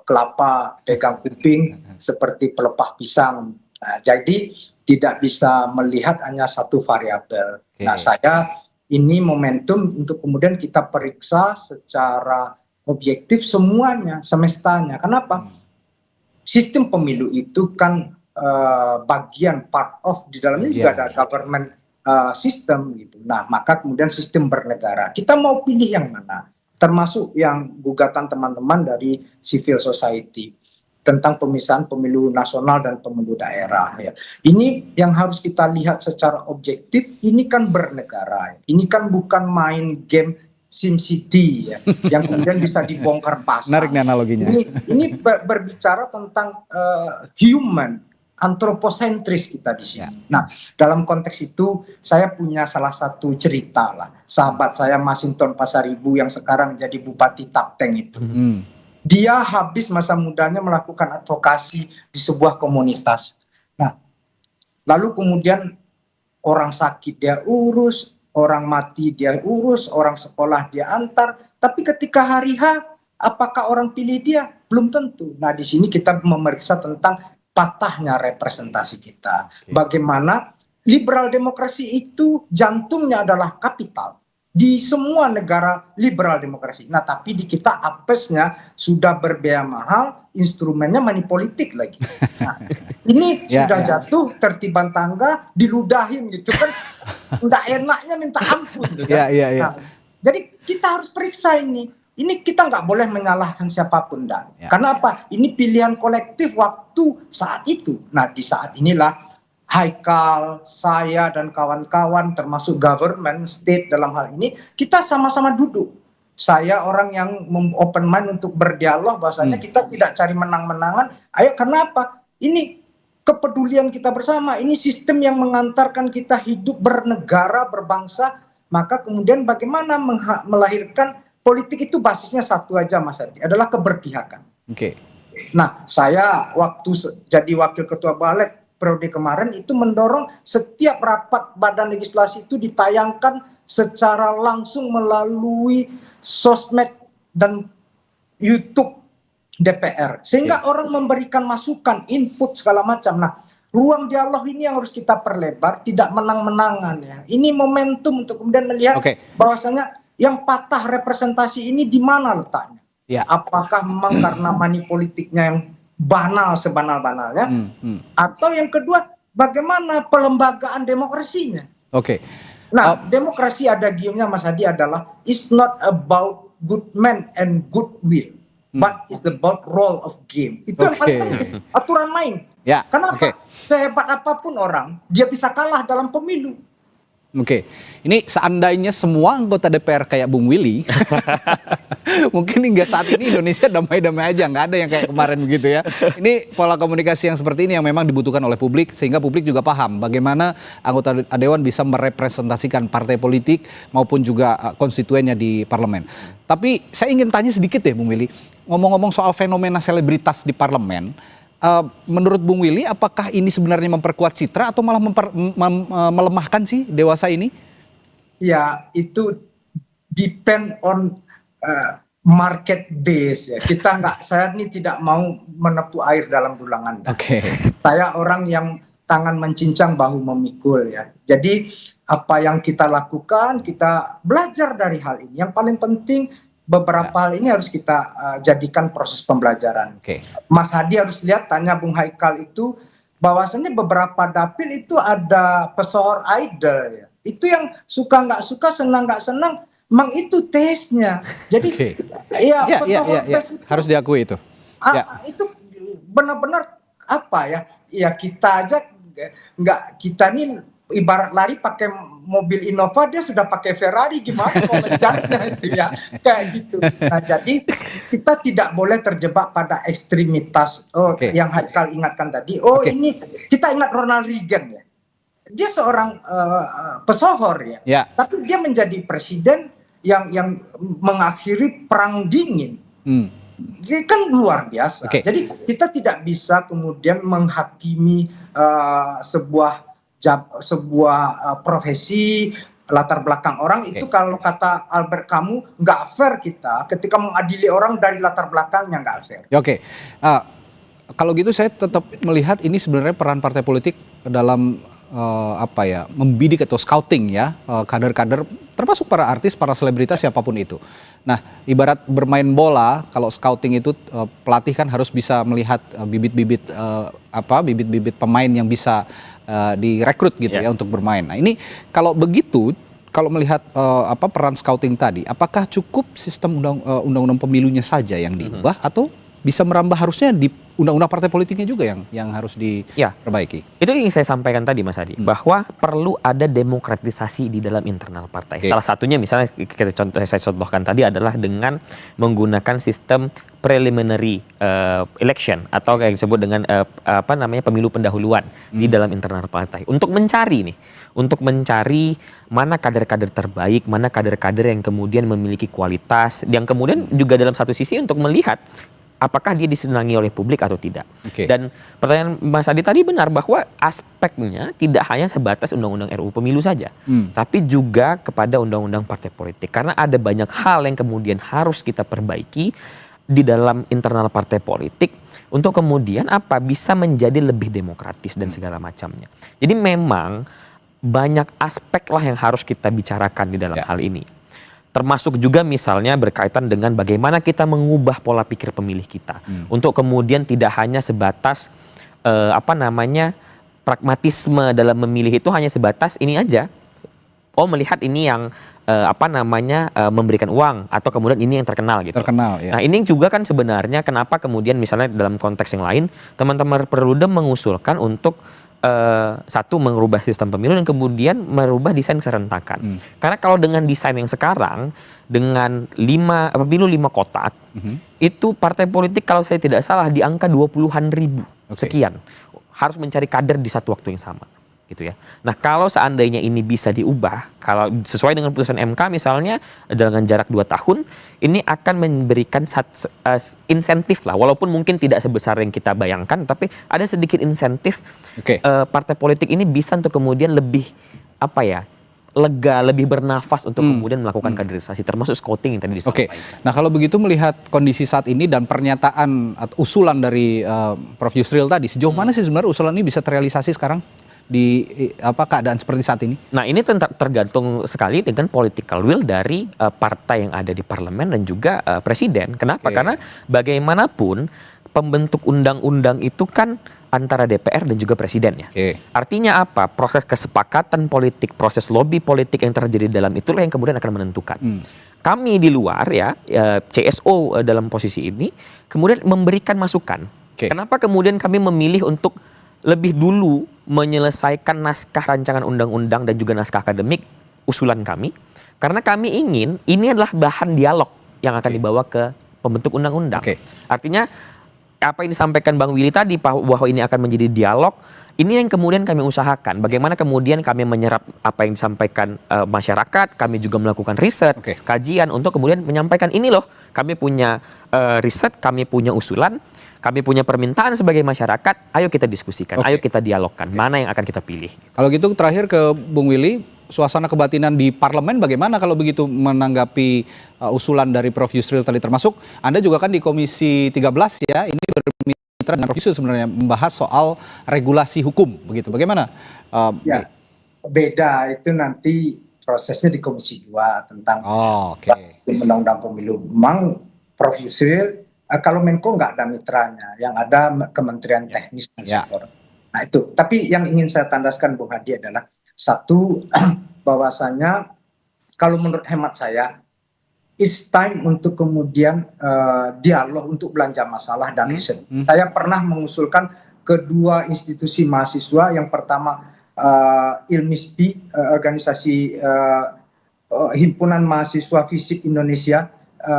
kelapa, pegang kuping, seperti pelepah pisang. Nah, jadi tidak bisa melihat hanya satu variabel. Nah, saya ini momentum untuk kemudian kita periksa secara objektif semuanya, semestanya. Kenapa? Sistem pemilu itu kan bagian part of di dalamnya juga ada government system gitu. Nah, maka kemudian sistem bernegara. Kita mau pilih yang mana? Termasuk yang gugatan teman-teman dari civil society tentang pemisahan pemilu nasional dan pemilu daerah ya. Ini yang harus kita lihat secara objektif, ini kan bernegara. Ini kan bukan main game SimCity ya, yang kemudian bisa dibongkar pasang. Menarik nih analoginya. Ini berbicara tentang human, antroposentris kita di sini. Nah, dalam konteks itu saya punya salah satu cerita lah. Sahabat saya Masinton Pasaribu yang sekarang jadi Bupati Tapteng itu. Dia habis masa mudanya melakukan advokasi di sebuah komunitas. Nah, lalu kemudian orang sakit dia urus, orang mati dia urus, orang sekolah dia antar. Tapi ketika hari H, apakah orang pilih dia? Belum tentu. Nah, di sini kita memeriksa tentang patahnya representasi kita. Bagaimana liberal demokrasi itu jantungnya adalah kapital. Di semua negara liberal demokrasi. Nah, tapi di kita apesnya sudah berbiaya mahal, instrumennya money politik lagi. Nah, ini sudah jatuh tertiban tangga, diludahin gitu kan. Nggak enaknya minta ampun. Gitu kan? Nah, jadi kita harus periksa ini. Ini kita nggak boleh menyalahkan siapapun. Karena apa? Ini pilihan kolektif waktu saat itu. Nah, di saat inilah Haikal, saya dan kawan-kawan termasuk government, state dalam hal ini, kita sama-sama duduk. Saya orang yang open mind untuk berdialog, bahwasanya kita tidak cari menang-menangan. Ayo, kenapa? Ini kepedulian kita bersama, ini sistem yang mengantarkan kita hidup bernegara, berbangsa, maka kemudian bagaimana melahirkan politik itu basisnya satu aja Mas Adi, adalah keberpihakan. Nah, saya waktu jadi wakil ketua balik periode kemarin itu mendorong setiap rapat badan legislasi itu ditayangkan secara langsung melalui sosmed dan YouTube DPR, sehingga orang memberikan masukan, input segala macam. Nah, ruang dialog ini yang harus kita perlebar, tidak menang-menangan ya. Ini momentum untuk kemudian melihat bahwasanya yang patah representasi ini di mana letaknya. Apakah memang karena money politiknya yang banal sebanal-banalnya, atau yang kedua bagaimana pelembagaan demokrasinya. Nah, demokrasi ada giumnya Mas Hadi adalah it's not about good man and good will, but it's about role of game. Itu yang paling penting, aturan main. Kenapa? Sehebat apapun orang, dia bisa kalah dalam pemilu. Ini seandainya semua anggota DPR kayak Bung Willy, mungkin hingga saat ini Indonesia damai-damai aja, nggak ada yang kayak kemarin begitu ya. Ini pola komunikasi yang seperti ini yang memang dibutuhkan oleh publik, sehingga publik juga paham bagaimana anggota Dewan bisa merepresentasikan partai politik maupun juga konstituennya di parlemen. Tapi saya ingin tanya sedikit deh Bung Willy, ngomong-ngomong soal fenomena selebritas di parlemen, menurut Bung Willy, apakah ini sebenarnya memperkuat citra atau malah melemahkan sih dewasa ini? Ya, itu depend on market base ya. Saya ini tidak mau menepu air dalam dulang Anda. Saya orang yang tangan mencincang bahu memikul ya. Jadi apa yang kita lakukan, kita belajar dari hal ini. Yang paling penting beberapa hal ini harus kita jadikan proses pembelajaran. Mas Hadi harus lihat, tanya Bung Haikal itu, bahwasannya beberapa dapil itu ada pesohor idol ya. Itu yang suka nggak suka, senang nggak senang, memang itu taste-nya. Jadi harus diakui itu. Itu benar-benar apa ya? Ya kita aja kita nih ibarat lari pakai mobil Innova, dia sudah pakai Ferrari, gimana komentarnya itu ya, kayak gitu. Nah, jadi kita tidak boleh terjebak pada ekstremitas yang Haikal ingatkan tadi. Ini kita ingat Ronald Reagan ya, dia seorang pesohor ya, tapi dia menjadi presiden yang mengakhiri perang dingin. Kan luar biasa. Jadi kita tidak bisa kemudian menghakimi sebuah profesi, latar belakang orang itu. Kalau kata Albert Camus, nggak fair kita ketika mengadili orang dari latar belakangnya, nggak fair. Kalau gitu saya tetap melihat ini sebenarnya peran partai politik dalam membidik atau scouting ya kader-kader, termasuk para artis, para selebritas, siapapun itu. Nah, ibarat bermain bola, kalau scouting itu pelatih kan harus bisa melihat bibit-bibit pemain yang bisa direkrut gitu ya untuk bermain. Nah, ini kalau begitu, kalau melihat peran scouting tadi, apakah cukup sistem undang-undang pemilunya saja yang diubah atau bisa merambah harusnya di undang-undang partai politiknya juga yang harus diperbaiki? Itu yang saya sampaikan tadi Mas Hadi, bahwa perlu ada demokratisasi di dalam internal partai. Salah satunya misalnya saya contohkan tadi adalah dengan menggunakan sistem preliminary election atau yang disebut dengan pemilu pendahuluan di dalam internal partai, untuk mencari mana kader-kader terbaik, mana kader-kader yang kemudian memiliki kualitas, yang kemudian juga dalam satu sisi untuk melihat apakah dia disenangi oleh publik atau tidak. Dan pertanyaan Mas Hadi tadi benar, bahwa aspeknya tidak hanya sebatas undang-undang RUU Pemilu saja, tapi juga kepada undang-undang partai politik. Karena ada banyak hal yang kemudian harus kita perbaiki di dalam internal partai politik untuk kemudian bisa menjadi lebih demokratis dan segala macamnya. Jadi memang banyak aspek lah yang harus kita bicarakan di dalam hal ini. Termasuk juga misalnya berkaitan dengan bagaimana kita mengubah pola pikir pemilih kita untuk kemudian tidak hanya sebatas pragmatisme dalam memilih itu hanya sebatas ini aja. Melihat ini yang memberikan uang, atau kemudian ini yang terkenal gitu. Nah, ini juga kan sebenarnya kenapa kemudian misalnya dalam konteks yang lain teman-teman Perludem mengusulkan untuk satu, merubah sistem pemilu, dan kemudian merubah desain keserentakan. Karena kalau dengan desain yang sekarang, dengan pemilu 5 kotak, itu partai politik kalau saya tidak salah di angka 20-an ribu sekian harus mencari kader di satu waktu yang sama. Gitu ya. Nah, kalau seandainya ini bisa diubah, kalau sesuai dengan putusan MK misalnya dengan jarak 2 tahun, ini akan memberikan insentif lah, walaupun mungkin tidak sebesar yang kita bayangkan, tapi ada sedikit insentif partai politik ini bisa untuk kemudian lebih lega, lebih bernafas untuk kemudian melakukan kaderisasi, termasuk scouting yang tadi disampaikan. Nah kalau begitu melihat kondisi saat ini dan pernyataan usulan dari Prof. Yusril tadi, sejauh mana sih sebenarnya usulan ini bisa terrealisasi sekarang di keadaan seperti saat ini? Nah ini tergantung sekali dengan political will dari partai yang ada di parlemen dan juga presiden. Kenapa? Karena bagaimanapun pembentuk undang-undang itu kan antara DPR dan juga presiden ya. Artinya apa? Proses kesepakatan politik, proses lobby politik yang terjadi dalam itulah yang kemudian akan menentukan. Kami di luar ya, CSO dalam posisi ini kemudian memberikan masukan. Kenapa kemudian kami memilih untuk lebih dulu menyelesaikan naskah rancangan undang-undang dan juga naskah akademik usulan kami? Karena kami ingin ini adalah bahan dialog yang akan dibawa ke pembentuk undang-undang. Artinya apa yang disampaikan Bang Willy tadi bahwa ini akan menjadi dialog, ini yang kemudian kami usahakan. Bagaimana kemudian kami menyerap apa yang disampaikan masyarakat, kami juga melakukan riset, kajian untuk kemudian menyampaikan ini loh, kami punya riset, kami punya usulan, kami punya permintaan sebagai masyarakat, ayo kita diskusikan, ayo kita dialogkan, mana yang akan kita pilih. Kalau gitu terakhir ke Bung Willy, suasana kebatinan di parlemen bagaimana kalau begitu menanggapi usulan dari Prof. Yusril tadi, termasuk Anda juga kan di Komisi 13 ya, ini bermitra dengan Prof. Yusril sebenarnya membahas soal regulasi hukum, begitu. Bagaimana? Ya, beda itu nanti prosesnya di Komisi 2 tentang undang-undang pemilu. Memang Prof. Yusril, kalau Menko nggak ada mitranya, yang ada Kementerian Teknis dan Sektor. Nah itu, tapi yang ingin saya tandaskan Bung Hadi adalah satu, bahwasanya kalau menurut hemat saya, it's time untuk kemudian dialog untuk belanja masalah dan riset. Saya pernah mengusulkan kedua institusi mahasiswa, yang pertama ILMISPI, organisasi Himpunan Mahasiswa Fisik Indonesia,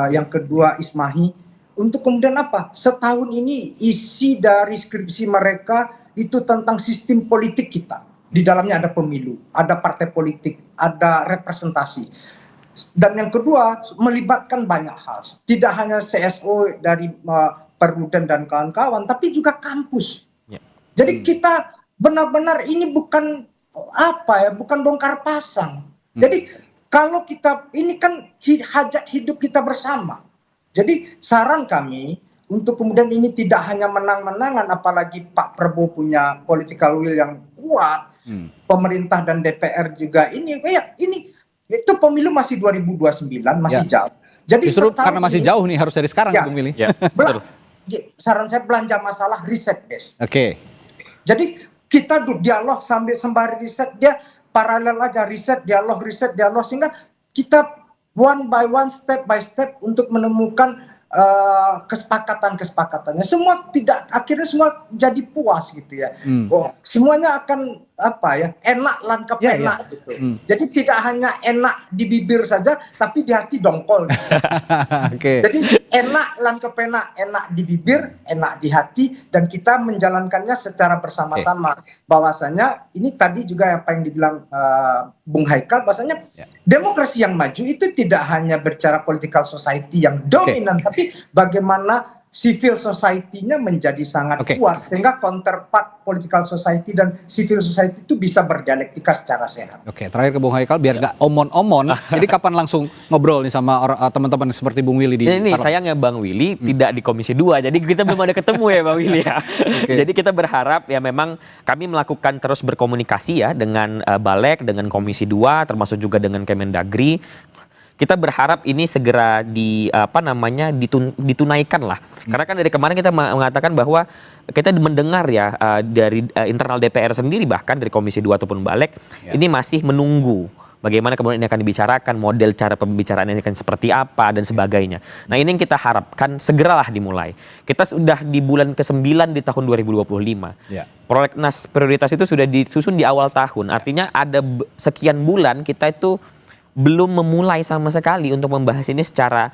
yang kedua ISMAHI, untuk kemudian apa? Setahun ini isi dari skripsi mereka itu tentang sistem politik kita. Di dalamnya ada pemilu, ada partai politik, ada representasi. Dan yang kedua, melibatkan banyak hal. Tidak hanya CSO dari Perludem dan kawan-kawan, tapi juga kampus. Jadi kita benar-benar ini bukan bukan bongkar pasang. Jadi kalau kita, ini kan hajat hidup kita bersama. Jadi saran kami, untuk kemudian ini tidak hanya menang-menangan, apalagi Pak Prabowo punya political will yang kuat, pemerintah dan DPR juga ini itu pemilu masih 2029, masih jauh. Jadi justru karena masih jauh nih harus dari sekarang, Bung Willy. Saran saya belanja masalah riset, Des. Jadi kita dialog sambil sembari riset, dia paralel aja riset, dialog, sehingga kita one by one, step by step untuk menemukan kesepakatannya. Semua akhirnya semua jadi puas gitu ya. Semuanya akan enak langkap enak gitu. Jadi tidak hanya enak di bibir saja, tapi di hati dongkol. Jadi enak langkap enak di bibir, enak di hati, dan kita menjalankannya secara bersama-sama. Bahwasanya ini tadi juga apa yang dibilang Bung Haikal, bahwasanya demokrasi yang maju itu tidak hanya bicara political society yang dominan, tapi bagaimana civil society-nya menjadi sangat kuat, sehingga counterpart political society dan civil society itu bisa berdialektika secara sehat. Terakhir ke Bung Haikal, biar nggak omon-omon, jadi kapan langsung ngobrol nih sama teman-teman seperti Bung Willy di ini sayangnya Bang Willy tidak di Komisi 2, jadi kita belum ada ketemu ya Bang Willy ya. Jadi kita berharap ya memang kami melakukan terus berkomunikasi ya dengan Balek, dengan Komisi 2, termasuk juga dengan Kemendagri. Kita berharap ini segera ditunaikan lah. Karena kan dari kemarin kita mengatakan bahwa kita mendengar ya dari internal DPR sendiri, bahkan dari Komisi 2 ataupun Balek, ini masih menunggu bagaimana kemudian ini akan dibicarakan, model cara pembicaraan ini akan seperti apa dan sebagainya. Nah ini yang kita harapkan segeralah dimulai. Kita sudah di bulan ke-9 di tahun 2025. Prolegnas prioritas itu sudah disusun di awal tahun. Artinya ada sekian bulan kita itu belum memulai sama sekali untuk membahas ini secara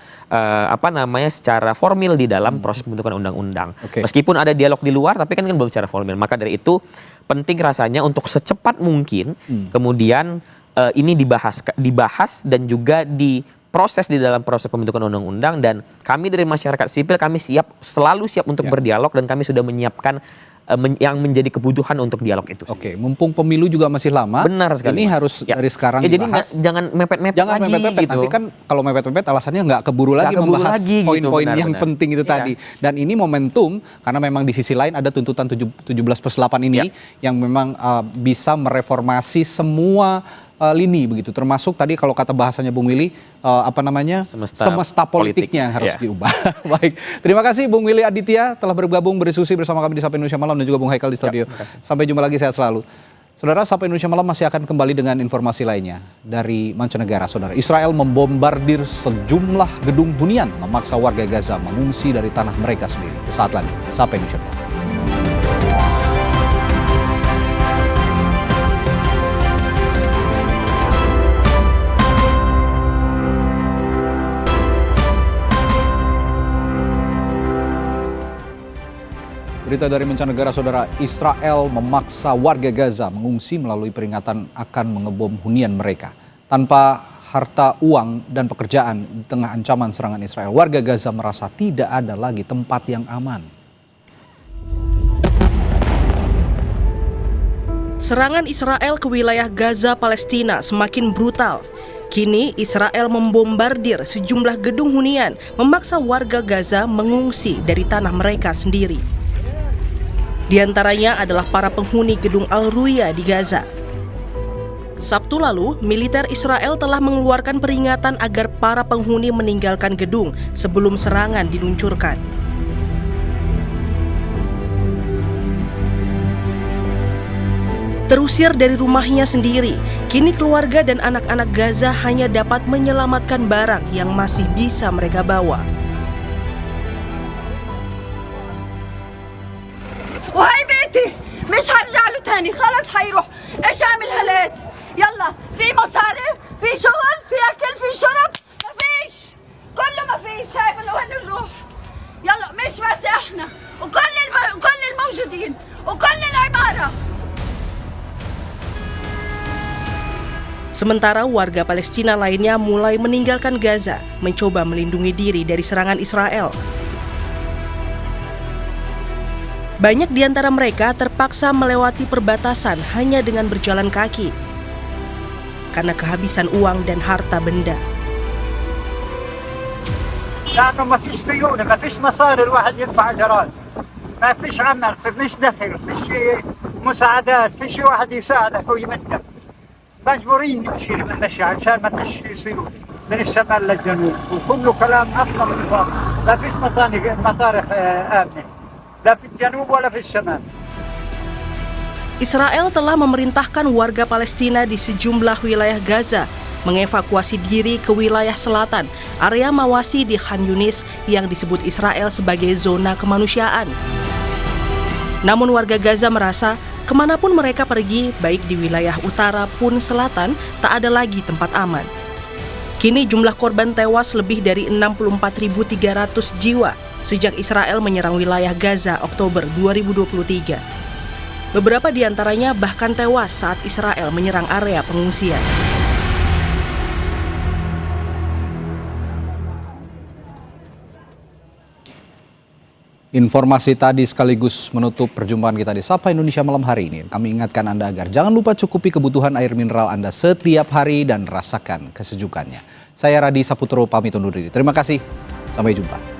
secara formil di dalam proses pembentukan undang-undang. Meskipun ada dialog di luar, tapi kan belum secara formil. Maka dari itu penting rasanya untuk secepat mungkin kemudian ini dibahas dan juga diproses di dalam proses pembentukan undang-undang. Dan kami dari masyarakat sipil, kami selalu siap untuk berdialog, dan kami sudah menyiapkan yang menjadi kebutuhan untuk dialog itu. Oke, mumpung pemilu juga masih lama. Benar sekali. Ini harus dari sekarang jadi dibahas. jangan mepet-mepet lagi mepet-mepet. gitu. Nanti kan kalau mepet-mepet alasannya nggak keburu lagi membahas poin-poin yang penting itu tadi. Dan ini momentum karena memang di sisi lain ada tuntutan 17+8 ini yang memang bisa mereformasi semua lini begitu, termasuk tadi kalau kata bahasanya Bung Willy semesta politiknya yang harus diubah. Baik, terima kasih Bung Willy Aditya telah bergabung berdiskusi bersama kami di Sapa Indonesia Malam dan juga Bung Haikal di studio. Sampai jumpa lagi, sehat selalu. Saudara, Sapa Indonesia Malam masih akan kembali dengan informasi lainnya dari mancanegara. Saudara, Israel membombardir sejumlah gedung hunian, memaksa warga Gaza mengungsi dari tanah mereka sendiri. Saat lagi, Sapa Indonesia Malam. Berita dari mancanegara, saudara, Israel memaksa warga Gaza mengungsi melalui peringatan akan mengebom hunian mereka. Tanpa harta, uang, dan pekerjaan di tengah ancaman serangan Israel, warga Gaza merasa tidak ada lagi tempat yang aman. Serangan Israel ke wilayah Gaza, Palestina semakin brutal. Kini Israel membombardir sejumlah gedung hunian, memaksa warga Gaza mengungsi dari tanah mereka sendiri. Di antaranya adalah para penghuni gedung Al-Ruya di Gaza. Sabtu lalu, militer Israel telah mengeluarkan peringatan agar para penghuni meninggalkan gedung sebelum serangan diluncurkan. Terusir dari rumahnya sendiri, kini keluarga dan anak-anak Gaza hanya dapat menyelamatkan barang yang masih bisa mereka bawa. وهاي بيتي مش هرجع له تاني خلص حيروح ايش اعمل هلات يلا في مصاري في شغل في اكل في شرب ما فيش كله ما فيش شايف انه وين نروح يلا مش بس احنا وكل الموجودين وكل العمارة. Sementara warga Palestina lainnya mulai meninggalkan Gaza, mencoba melindungi diri dari serangan Israel. Banyak di antara mereka terpaksa melewati perbatasan hanya dengan berjalan kaki karena kehabisan uang dan harta benda. لأنه ما فيش سيولة، ما فيش مصاري الواحد يدفع إيجارات، ما فيش عمل، ما فيش دخل، ما فيش مساعدات، ما فيش واحد يساعدك ويمدك. مجبورين نمشي نمشي عشان ما فيش سيولة من الشمال للجنوب، وكله كلام أصلا من الفاضي، ما فيش مطارح آمنة. Israel telah memerintahkan warga Palestina di sejumlah wilayah Gaza mengevakuasi diri ke wilayah selatan, area Mawasi di Khan Yunis yang disebut Israel sebagai zona kemanusiaan. Namun warga Gaza merasa kemanapun mereka pergi, baik di wilayah utara pun selatan, tak ada lagi tempat aman. Kini jumlah korban tewas lebih dari 64.300 jiwa sejak Israel menyerang wilayah Gaza Oktober 2023. Beberapa di antaranya bahkan tewas saat Israel menyerang area pengungsian. Informasi tadi sekaligus menutup perjumpaan kita di Sapa Indonesia Malam hari ini. Kami ingatkan Anda agar jangan lupa cukupi kebutuhan air mineral Anda setiap hari dan rasakan kesejukannya. Saya Radi Saputro pamit undur diri. Terima kasih, sampai jumpa.